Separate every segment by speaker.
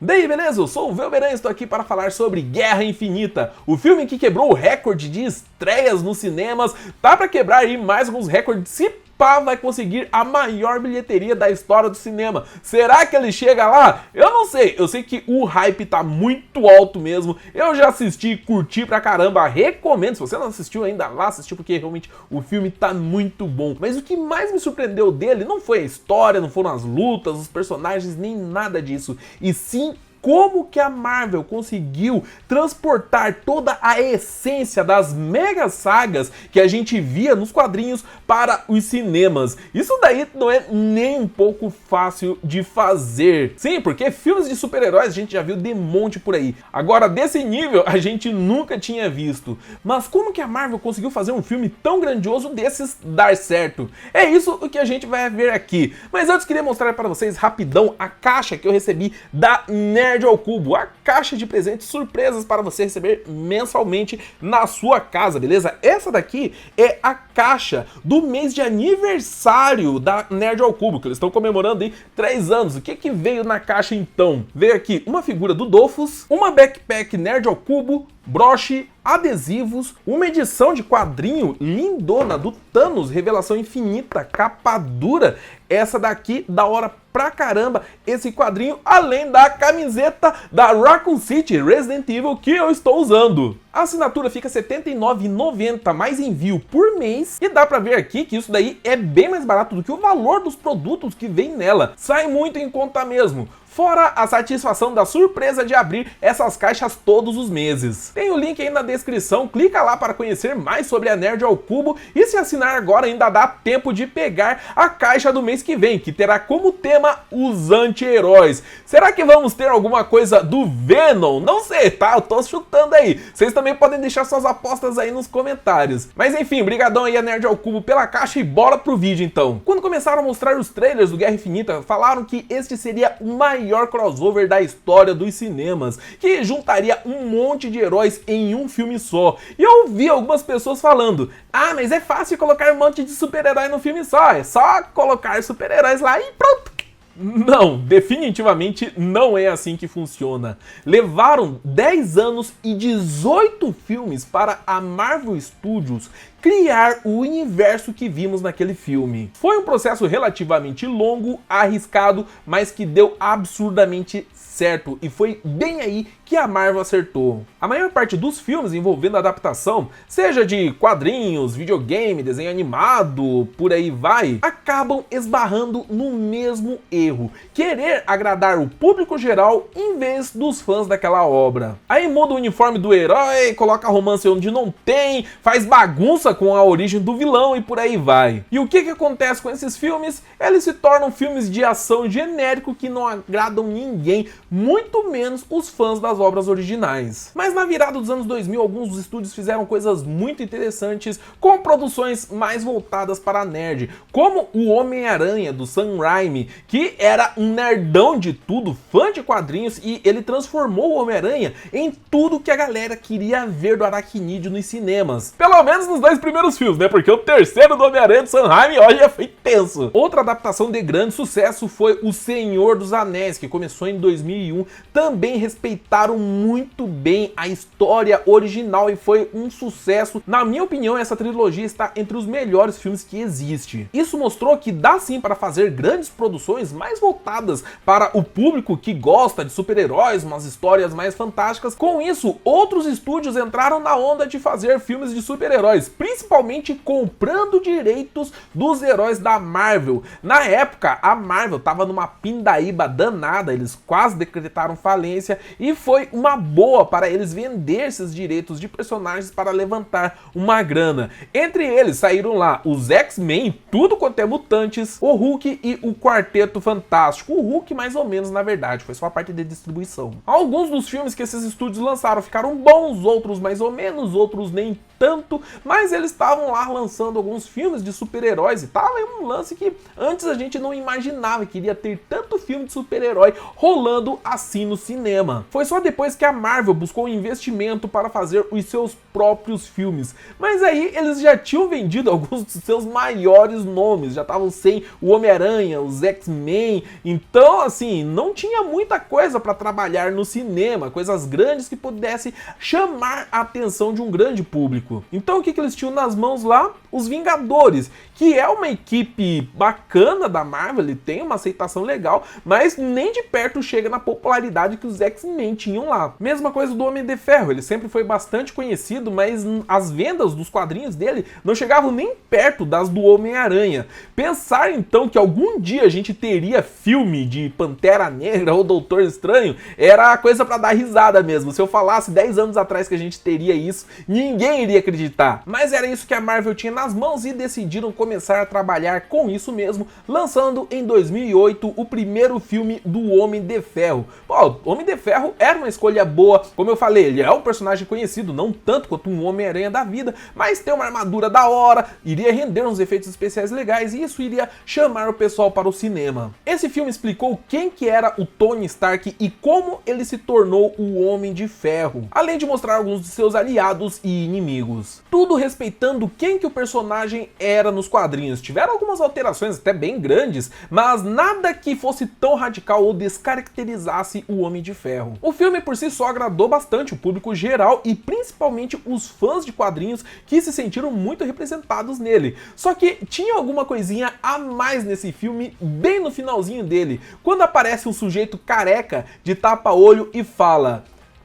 Speaker 1: Daí, beleza? Eu sou o Velberan e estou aqui para falar sobre Guerra Infinita, o filme que quebrou o recorde de estreias nos cinemas, tá para quebrar aí mais alguns recordes, se pá, vai conseguir a maior bilheteria da história do cinema. Será que ele chega lá? Eu não sei, eu sei que o hype tá muito alto mesmo, eu já assisti, curti pra caramba, recomendo, se você não assistiu ainda, lá assistir, porque realmente o filme tá muito bom. Mas o que mais me surpreendeu dele não foi a história, não foram as lutas, os personagens, nem nada disso, e sim como que a Marvel conseguiu transportar toda a essência das mega sagas que a gente via nos quadrinhos para os cinemas. Isso daí não é nem um pouco fácil de fazer. Sim, porque filmes de super-heróis a gente já viu de monte por aí. Agora, desse nível, a gente nunca tinha visto. Mas como que a Marvel conseguiu fazer um filme tão grandioso desses dar certo? É isso o que a gente vai ver aqui. Mas antes, queria mostrar para vocês rapidão a caixa que eu recebi da Nerd ao Cubo, a caixa de presentes surpresas para você receber mensalmente na sua casa, beleza? Essa daqui é a caixa do mês de aniversário da Nerd ao Cubo, que eles estão comemorando aí 3 anos. O que que veio na caixa então? Veio aqui uma figura do Dofus, uma backpack Nerd ao Cubo, broche, adesivos, uma edição de quadrinho lindona do Thanos, Revelação Infinita, capa dura, essa daqui da hora pra caramba, esse quadrinho, além da camiseta da Raccoon City Resident Evil que eu estou usando. A assinatura fica R$ 79,90 mais envio por mês, e dá pra ver aqui que isso daí é bem mais barato do que o valor dos produtos que vem nela, sai muito em conta mesmo. Fora a satisfação da surpresa de abrir essas caixas todos os meses. Tem o link aí na descrição, clica lá para conhecer mais sobre a Nerd ao Cubo, e se assinar agora ainda dá tempo de pegar a caixa do mês que vem, que terá como tema os anti-heróis. Será que vamos ter alguma coisa do Venom? Não sei, tá? Eu tô chutando aí. Vocês também podem deixar suas apostas aí nos comentários. Mas enfim, brigadão aí a Nerd ao Cubo pela caixa e bora pro vídeo então. Quando começaram a mostrar os trailers do Guerra Infinita, falaram que este seria o maior crossover da história dos cinemas, que juntaria um monte de heróis em um filme só. E eu ouvi algumas pessoas falando: ah, mas é fácil colocar um monte de super-herói no filme só, é só colocar super-heróis lá e pronto. Não, definitivamente não é assim que funciona. Levaram 10 anos e 18 filmes para a Marvel Studios criar o universo que vimos naquele filme. Foi um processo relativamente longo, arriscado, mas que deu absurdamente certo, e foi bem aí que a Marvel acertou. A maior parte dos filmes envolvendo adaptação, seja de quadrinhos, videogame, desenho animado, por aí vai, acabam esbarrando no mesmo erro: querer agradar o público geral em vez dos fãs daquela obra. Aí muda o uniforme do herói, coloca romance onde não tem, faz bagunça com a origem do vilão e por aí vai. E o que acontece com esses filmes? Eles se tornam filmes de ação genérico que não agradam ninguém, muito menos os fãs das obras originais. Mas na virada dos anos 2000, alguns dos estúdios fizeram coisas muito interessantes com produções mais voltadas para a nerd, como o Homem-Aranha do Sam Raimi, que era um nerdão de tudo, fã de quadrinhos, e ele transformou o Homem-Aranha em tudo que a galera queria ver do Aracnídeo nos cinemas. Pelo menos nos 2 primeiros filmes, né? Porque o terceiro do Homem-Aranha do Sam Raimi, olha, foi tenso. Outra adaptação de grande sucesso foi O Senhor dos Anéis, que começou em 2001. Também respeitaram muito bem a história original e foi um sucesso. Na minha opinião, essa trilogia está entre os melhores filmes que existe. Isso mostrou que dá sim para fazer grandes produções mais voltadas para o público que gosta de super-heróis, umas histórias mais fantásticas. Com isso, outros estúdios entraram na onda de fazer filmes de super-heróis, principalmente comprando direitos dos heróis da Marvel. Na época, a Marvel estava numa pindaíba danada, eles quase decretaram falência, e foi uma boa para eles vender esses direitos de personagens para levantar uma grana. Entre eles saíram lá os X-Men, tudo quanto é mutantes, o Hulk e o Quarteto Fantástico. O Hulk mais ou menos, na verdade, foi só a parte de distribuição. Alguns dos filmes que esses estúdios lançaram ficaram bons, outros mais ou menos, outros nem tanto, mas eles estavam lá lançando alguns filmes de super-heróis e tava um lance que antes a gente não imaginava que iria ter tanto filme de super-herói rolando assim no cinema. Foi só depois que a Marvel buscou um investimento para fazer os seus próprios filmes, mas aí eles já tinham vendido alguns dos seus maiores nomes, já estavam sem o Homem-Aranha, os X-Men, então assim, não tinha muita coisa para trabalhar no cinema, coisas grandes que pudessem chamar a atenção de um grande público. Então o que eles tinham nas mãos lá? Os Vingadores, que é uma equipe bacana da Marvel, ele tem uma aceitação legal, mas nem de perto chega na popularidade que os X-Men tinham lá. Mesma coisa do Homem de Ferro, ele sempre foi bastante conhecido, mas as vendas dos quadrinhos dele não chegavam nem perto das do Homem-Aranha. Pensar então que algum dia a gente teria filme de Pantera Negra ou Doutor Estranho era coisa pra dar risada mesmo. Se eu falasse 10 anos atrás que a gente teria isso, ninguém iria acreditar. Mas era isso que a Marvel tinha nas mãos e decidiram começar a trabalhar com isso mesmo, lançando em 2008 o primeiro filme do Homem de Ferro. Pô, o Homem de Ferro era uma escolha boa, como eu falei, ele é um personagem conhecido, não tanto quanto um Homem-Aranha da vida, mas tem uma armadura da hora, iria render uns efeitos especiais legais e isso iria chamar o pessoal para o cinema. Esse filme explicou quem que era o Tony Stark e como ele se tornou o Homem de Ferro, além de mostrar alguns de seus aliados e inimigos. Tudo respeitando quem que o personagem era nos quadrinhos. Tiveram algumas alterações até bem grandes, mas nada que fosse tão radical ou descaracterizasse o Homem de Ferro. O filme por si só agradou bastante o público geral e principalmente os fãs de quadrinhos que se sentiram muito representados nele. Só que tinha alguma coisinha a mais nesse filme bem no finalzinho dele, quando aparece um sujeito careca de tapa-olho e fala: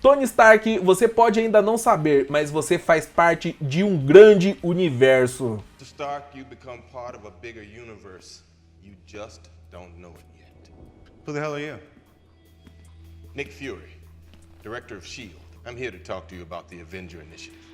Speaker 1: Tony Stark, você pode ainda não saber, mas você faz parte de um grande universo.
Speaker 2: Stark, you become part of a bigger universe. You just don't know it yet. Who the hell are you? Nick Fury, director of S.H.I.E.L.D. I'm here to talk to you about the Avenger Initiative.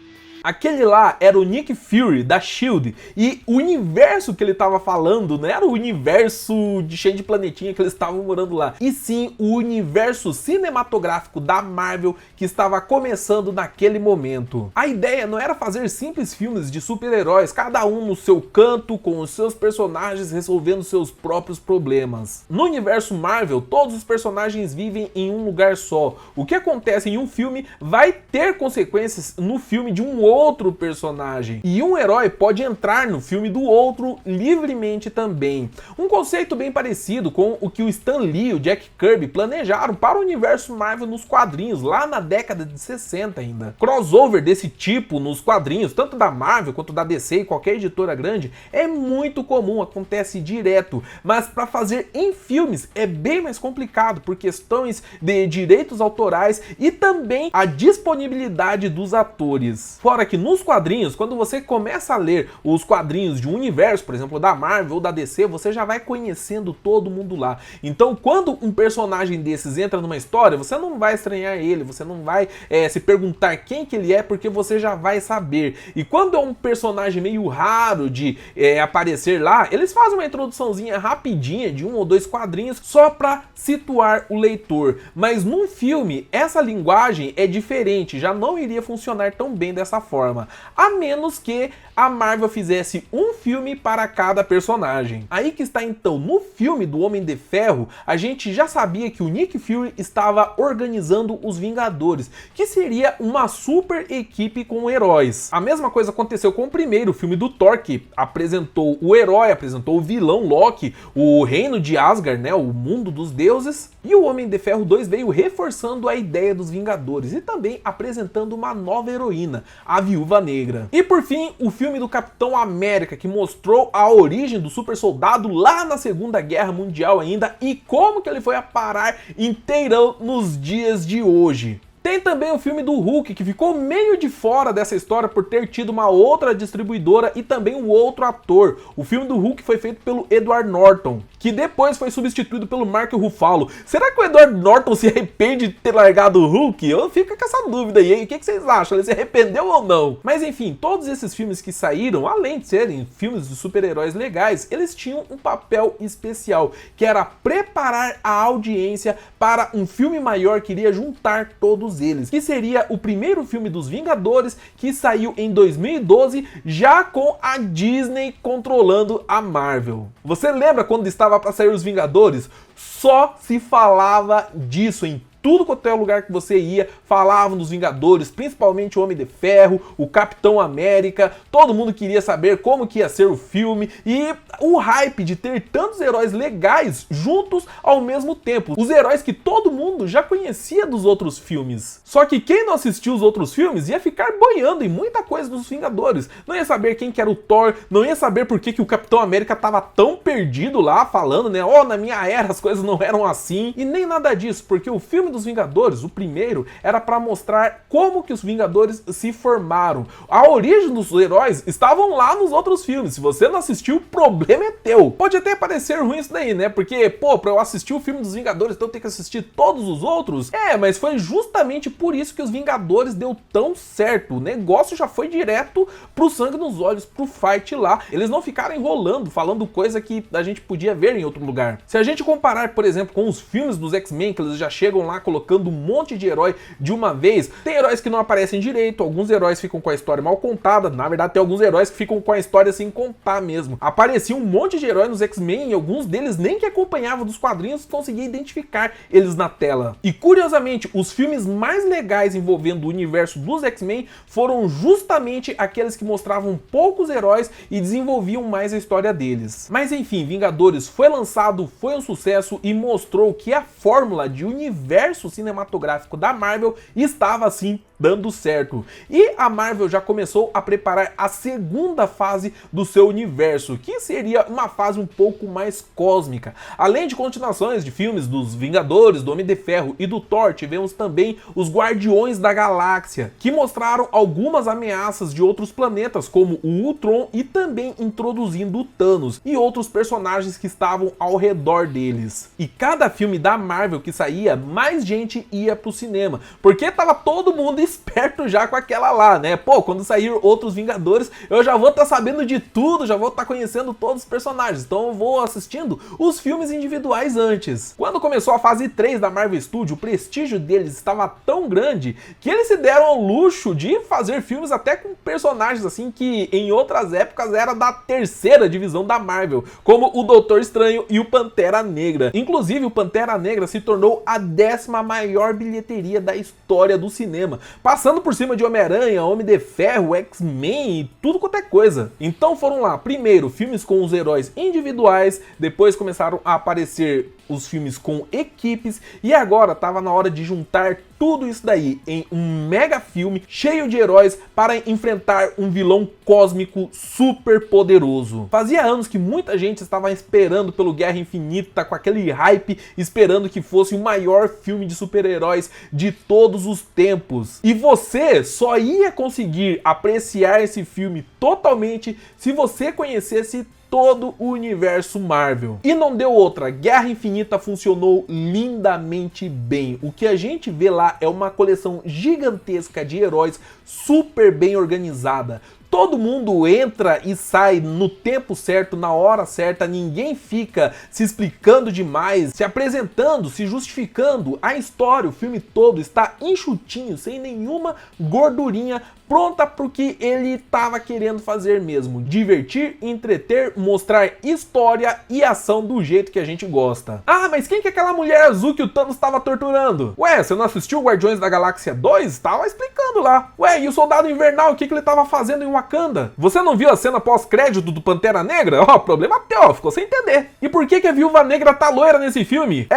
Speaker 1: Aquele lá era o Nick Fury da S.H.I.E.L.D. e o universo que ele estava falando não era o universo cheio de planetinha que eles estavam morando lá, e sim o universo cinematográfico da Marvel que estava começando naquele momento. A ideia não era fazer simples filmes de super-heróis, cada um no seu canto, com os seus personagens resolvendo seus próprios problemas. No universo Marvel, todos os personagens vivem em um lugar só. O que acontece em um filme vai ter consequências no filme de um outro personagem, e um herói pode entrar no filme do outro livremente também. Um conceito bem parecido com o que o Stan Lee e o Jack Kirby planejaram para o universo Marvel nos quadrinhos, lá na década de 60 ainda. Crossover desse tipo nos quadrinhos, tanto da Marvel quanto da DC e qualquer editora grande, é muito comum, acontece direto, mas para fazer em filmes é bem mais complicado por questões de direitos autorais e também a disponibilidade dos atores. Fora que nos quadrinhos, quando você começa a ler os quadrinhos de um universo, por exemplo, da Marvel ou da DC, você já vai conhecendo todo mundo lá. Então, quando um personagem desses entra numa história, você não vai estranhar ele, você não vai se perguntar quem que ele é, porque você já vai saber. E quando é um personagem meio raro de aparecer lá, eles fazem uma introduçãozinha rapidinha de 1 ou 2 quadrinhos só para situar o leitor. Mas num filme, essa linguagem é diferente, já não iria funcionar tão bem dessa forma, a menos que a Marvel fizesse um filme para cada personagem. Aí que está então, no filme do Homem de Ferro, a gente já sabia que o Nick Fury estava organizando os Vingadores, que seria uma super equipe com heróis. A mesma coisa aconteceu com o primeiro filme do Thor, que apresentou o herói, apresentou o vilão Loki, o reino de Asgard, né, o mundo dos deuses, e o Homem de Ferro 2 veio reforçando a ideia dos Vingadores e também apresentando uma nova heroína, a Viúva Negra. E por fim, o filme do Capitão América, que mostrou a origem do super soldado lá na Segunda Guerra Mundial ainda e como que ele foi a parar inteirão nos dias de hoje. Tem também o filme do Hulk, que ficou meio de fora dessa história por ter tido uma outra distribuidora e também um outro ator. O filme do Hulk foi feito pelo Edward Norton, que depois foi substituído pelo Mark Ruffalo. Será que o Edward Norton se arrepende de ter largado o Hulk? Eu fico com essa dúvida aí, hein? O que vocês acham? Ele se arrependeu ou não? Mas enfim, todos esses filmes que saíram, além de serem filmes de super-heróis legais, eles tinham um papel especial, que era preparar a audiência para um filme maior que iria juntar todos eles, que seria o primeiro filme dos Vingadores, que saiu em 2012, já com a Disney controlando a Marvel. Você lembra quando estava para sair os Vingadores? Só se falava disso em tudo quanto é lugar que você ia, falavam dos Vingadores, principalmente o Homem de Ferro, o Capitão América, todo mundo queria saber como que ia ser o filme e o hype de ter tantos heróis legais juntos ao mesmo tempo. Os heróis que todo mundo já conhecia dos outros filmes. Só que quem não assistiu os outros filmes ia ficar boiando em muita coisa dos Vingadores. Não ia saber quem que era o Thor, não ia saber por que o Capitão América tava tão perdido lá, falando, né, ó, na minha era as coisas não eram assim, e nem nada disso, porque o filme dos Vingadores, o primeiro, era para mostrar como que os Vingadores se formaram. A origem dos heróis estavam lá nos outros filmes. Se você não assistiu, o problema é teu. Pode até parecer ruim isso daí, né? Porque, pô, pra eu assistir o filme dos Vingadores, então eu tenho que assistir todos os outros? É, mas foi justamente por isso que os Vingadores deu tão certo. O negócio já foi direto pro sangue nos olhos, pro fight lá. Eles não ficaram enrolando, falando coisa que a gente podia ver em outro lugar. Se a gente comparar, por exemplo, com os filmes dos X-Men, que eles já chegam lá colocando um monte de herói de uma vez, tem heróis que não aparecem direito, alguns heróis ficam com a história mal contada, na verdade tem alguns heróis que ficam com a história sem contar mesmo. Aparecia um monte de heróis nos X-Men e alguns deles nem que acompanhavam dos quadrinhos conseguia identificar eles na tela. E curiosamente, os filmes mais legais envolvendo o universo dos X-Men foram justamente aqueles que mostravam poucos heróis e desenvolviam mais a história deles. Mas enfim, Vingadores foi lançado, foi um sucesso e mostrou que a fórmula de universo cinematográfico da Marvel estava assim dando certo. E a Marvel já começou a preparar a segunda fase do seu universo, que seria uma fase um pouco mais cósmica. Além de continuações de filmes dos Vingadores, do Homem de Ferro e do Thor, tivemos também os Guardiões da Galáxia, que mostraram algumas ameaças de outros planetas, como o Ultron, e também introduzindo o Thanos e outros personagens que estavam ao redor deles. E cada filme da Marvel que saía, mais gente ia pro cinema, porque tava todo mundo esperto já com aquela lá, né? Pô, quando sair outros Vingadores, eu já vou estar sabendo de tudo, já vou estar conhecendo todos os personagens, então eu vou assistindo os filmes individuais antes. Quando começou a fase 3 da Marvel Studios, o prestígio deles estava tão grande que eles se deram ao luxo de fazer filmes até com personagens assim que em outras épocas era da terceira divisão da Marvel, como o Doutor Estranho e o Pantera Negra. Inclusive, o Pantera Negra se tornou a 10ª maior bilheteria da história do cinema, passando por cima de Homem-Aranha, Homem de Ferro, X-Men e tudo quanto é coisa. Então foram lá, primeiro, filmes com os heróis individuais, depois começaram a aparecer os filmes com equipes, e agora estava na hora de juntar tudo isso daí em um mega filme cheio de heróis para enfrentar um vilão cósmico super poderoso. Fazia anos que muita gente estava esperando pelo Guerra Infinita, com aquele hype, esperando que fosse o maior filme de super-heróis de todos os tempos. E você só ia conseguir apreciar esse filme totalmente se você conhecesse todo o universo Marvel. E não deu outra, Guerra Infinita funcionou lindamente bem. O que a gente vê lá é uma coleção gigantesca de heróis super bem organizada. Todo mundo entra e sai no tempo certo, na hora certa, ninguém fica se explicando demais, se apresentando, se justificando. A história, o filme todo está enxutinho, sem nenhuma gordurinha, pronta pro que ele estava querendo fazer mesmo. Divertir, entreter, mostrar história e ação do jeito que a gente gosta. Ah, mas quem que é aquela mulher azul que o Thanos estava torturando? Ué, você não assistiu Guardiões da Galáxia 2? Tava explicando lá. Ué, e o Soldado Invernal, o que ele tava fazendo em Wakanda? Você não viu a cena pós-crédito do Pantera Negra? Ó, problema teu, ficou sem entender. E por que a Viúva Negra tá loira nesse filme?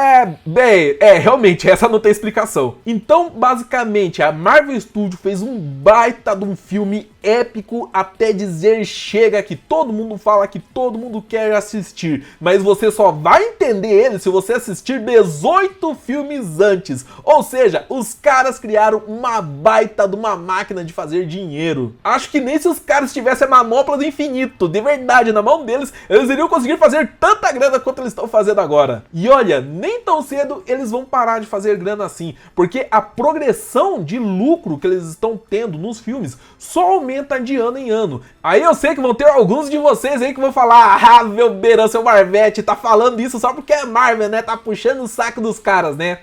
Speaker 1: Realmente, essa não tem explicação. Então, basicamente, a Marvel Studios fez um baita de um filme épico até dizer chega, que todo mundo fala, que todo mundo quer assistir, mas você só vai entender ele se você assistir 18 filmes antes. Ou seja, os caras criaram uma baita de uma máquina de fazer dinheiro. Acho que nem se os caras tivessem a manopla do infinito, de verdade, na mão deles, eles iriam conseguir fazer tanta grana quanto eles estão fazendo agora. E olha, nem tão cedo eles vão parar de fazer grana assim, porque a progressão de lucro que eles estão tendo nos filmes só aumenta de ano em ano. Aí eu sei que vão ter alguns de vocês aí que vão falar: ah, meu beirão, seu Marvete, tá falando isso só porque é Marvel, né? Tá puxando o saco dos caras, né?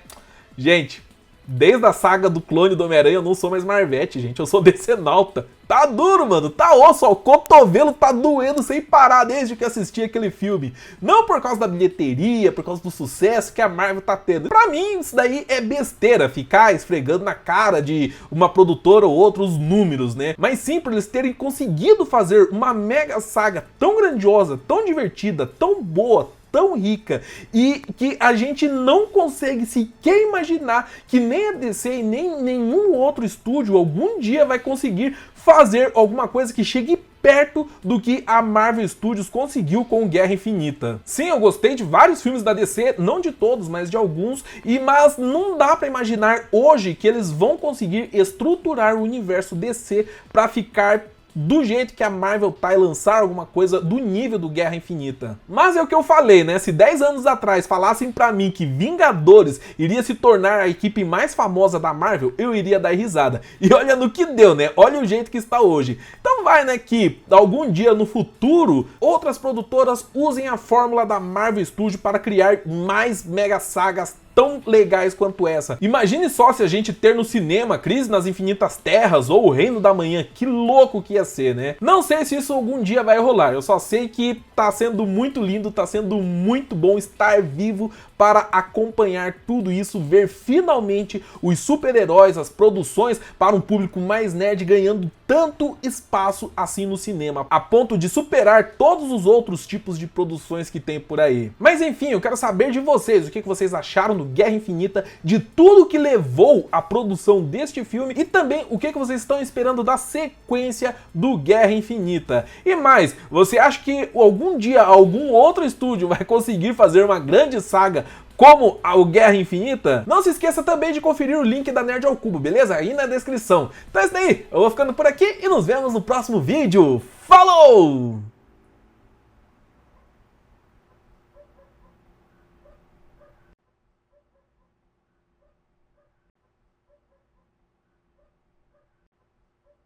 Speaker 1: Gente, desde a saga do clone do Homem-Aranha eu não sou mais Marvete, gente. Eu sou Decenalta. Tá duro, mano. Tá osso, ó. O cotovelo tá doendo sem parar desde que assisti aquele filme. Não por causa da bilheteria, por causa do sucesso que a Marvel tá tendo. Pra mim, isso daí é besteira, ficar esfregando na cara de uma produtora ou outra os números, né? Mas sim por eles terem conseguido fazer uma mega saga tão grandiosa, tão divertida, tão boa, tão rica, e que a gente não consegue sequer imaginar que nem a DC e nem nenhum outro estúdio algum dia vai conseguir fazer alguma coisa que chegue perto do que a Marvel Studios conseguiu com Guerra Infinita. Sim, eu gostei de vários filmes da DC, não de todos, mas de alguns, mas não dá pra imaginar hoje que eles vão conseguir estruturar o universo DC pra ficar do jeito que a Marvel tá e lançar alguma coisa do nível do Guerra Infinita. Mas é o que eu falei, né? Se 10 anos atrás falassem pra mim que Vingadores iria se tornar a equipe mais famosa da Marvel, eu iria dar risada. E olha no que deu, né? Olha o jeito que está hoje. Então vai, né, que algum dia no futuro, outras produtoras usem a fórmula da Marvel Studios para criar mais mega sagas tão legais quanto essa. Imagine só se a gente ter no cinema Crise nas Infinitas Terras ou O Reino da Manhã, que louco que ia ser, né? Não sei se isso algum dia vai rolar, eu só sei que tá sendo muito lindo, tá sendo muito bom estar vivo para acompanhar tudo isso, ver finalmente os super-heróis, as produções para um público mais nerd ganhando tanto espaço assim no cinema, a ponto de superar todos os outros tipos de produções que tem por aí. Mas enfim, eu quero saber de vocês, o que vocês acharam do Guerra Infinita, de tudo que levou à produção deste filme e também o que vocês estão esperando da sequência do Guerra Infinita. E mais, você acha que algum dia algum outro estúdio vai conseguir fazer uma grande saga como o Guerra Infinita? Não se esqueça também de conferir o link da Nerd ao Cubo, beleza? Aí na descrição. Então é isso daí, eu vou ficando por aqui e nos vemos no próximo vídeo. Falou!